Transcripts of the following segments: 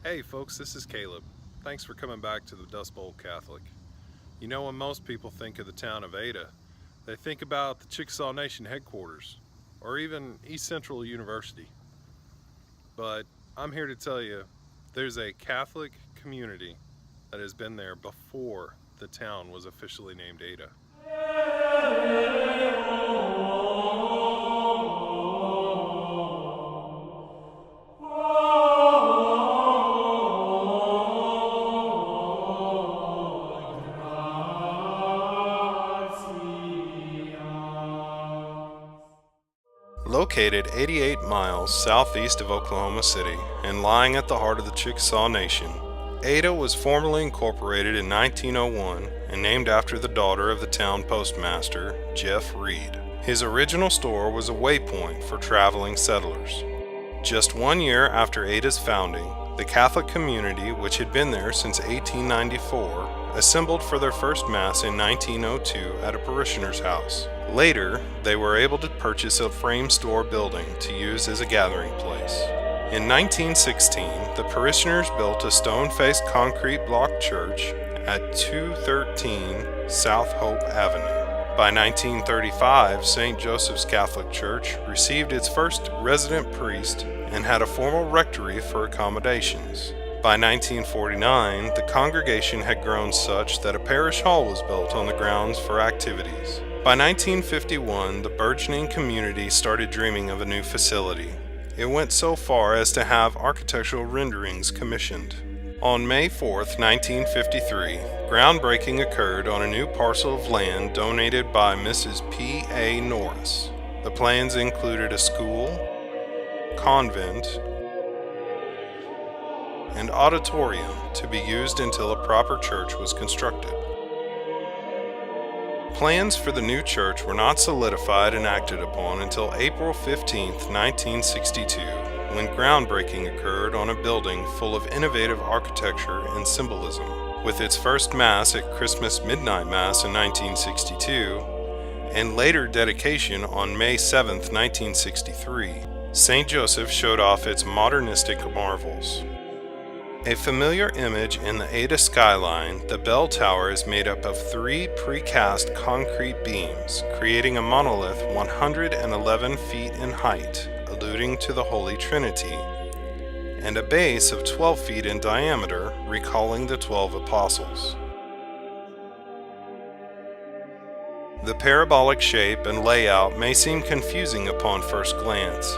Hey folks, this is Caleb. Thanks for coming back to the Dust Bowl Catholic. You know, when most people think of the town of Ada, they think about the Chickasaw Nation headquarters, or even East Central University. But I'm here to tell you, there's a Catholic community that has been there before the town was officially named Ada. Located 88 miles southeast of Oklahoma City and lying at the heart of the Chickasaw Nation, Ada was formally incorporated in 1901 and named after the daughter of the town postmaster, Jeff Reed. His original store was a waypoint for traveling settlers. Just 1 year after Ada's founding, the Catholic community, which had been there since 1894, assembled for their first Mass in 1902 at a parishioner's house. Later, they were able to purchase a frame store building to use as a gathering place. In 1916, the parishioners built a stone-faced concrete block church at 213 South Hope Avenue. By 1935, St. Joseph's Catholic Church received its first resident priest and had a formal rectory for accommodations. By 1949, the congregation had grown such that a parish hall was built on the grounds for activities. By 1951, the burgeoning community started dreaming of a new facility. It went so far as to have architectural renderings commissioned. On May 4, 1953, groundbreaking occurred on a new parcel of land donated by Mrs. P. A. Norris. The plans included a school, convent, and auditorium to be used until a proper church was constructed. Plans for the new church were not solidified and acted upon until April 15, 1962, when groundbreaking occurred on a building full of innovative architecture and symbolism. With its first Mass at Christmas Midnight Mass in 1962, and later dedication on May 7, 1963, St. Joseph showed off its modernistic marvels. A familiar image in the Ada skyline, the bell tower is made up of 3 precast concrete beams, creating a monolith 111 feet in height, alluding to the Holy Trinity, and a base of 12 feet in diameter, recalling the 12 apostles. The parabolic shape and layout may seem confusing upon first glance,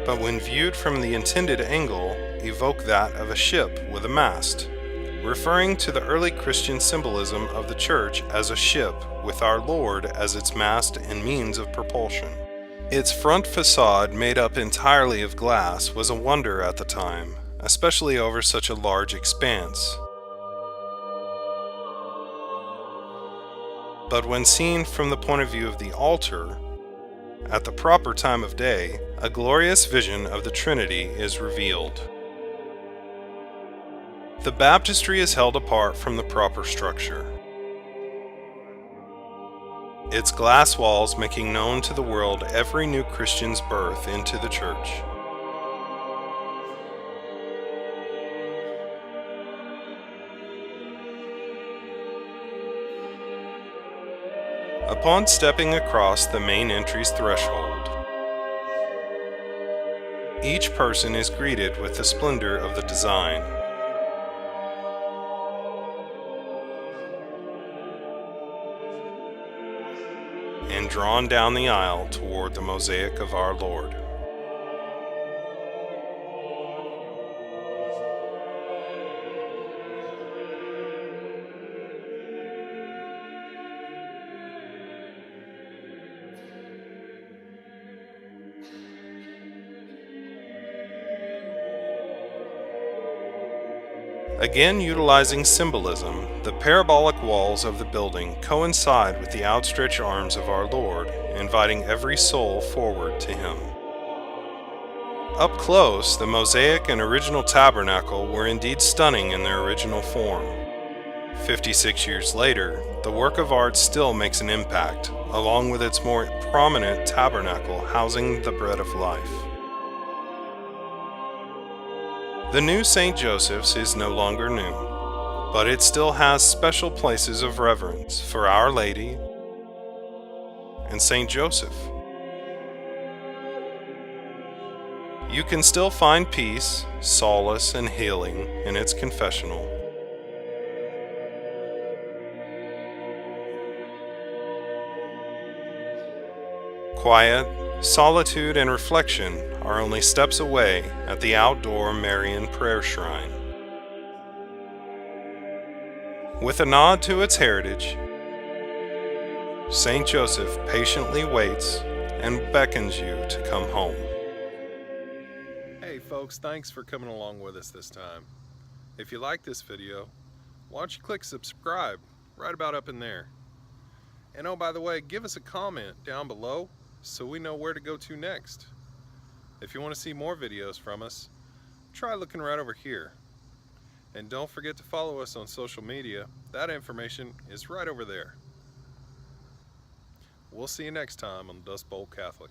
but when viewed from the intended angle, evoke that of a ship with a mast, referring to the early Christian symbolism of the church as a ship with our Lord as its mast and means of propulsion. Its front facade, made up entirely of glass, was a wonder at the time, especially over such a large expanse. But when seen from the point of view of the altar, at the proper time of day, a glorious vision of the Trinity is revealed. The baptistry is held apart from the proper structure, its glass walls making known to the world every new Christian's birth into the church. Upon stepping across the main entry's threshold, each person is greeted with the splendor of the design. And drawn down the aisle toward the mosaic of our Lord. Again, utilizing symbolism, the parabolic walls of the building coincide with the outstretched arms of our Lord, inviting every soul forward to Him. Up close, the mosaic and original tabernacle were indeed stunning in their original form. 56 years later, the work of art still makes an impact, along with its more prominent tabernacle housing the bread of life. The new St. Joseph's is no longer new, but it still has special places of reverence for Our Lady and St. Joseph. You can still find peace, solace, and healing in its confessional. Quiet, solitude, and reflection are only steps away at the outdoor Marian prayer shrine. With a nod to its heritage, St. Joseph patiently waits and beckons you to come home. Hey folks, thanks for coming along with us this time. If you like this video, why don't you click subscribe right about up in there. And oh, by the way, give us a comment down below so we know where to go to next. If you want to see more videos from us, try looking right over here. And don't forget to follow us on social media. That information is right over there. We'll see you next time on Dust Bowl Catholic.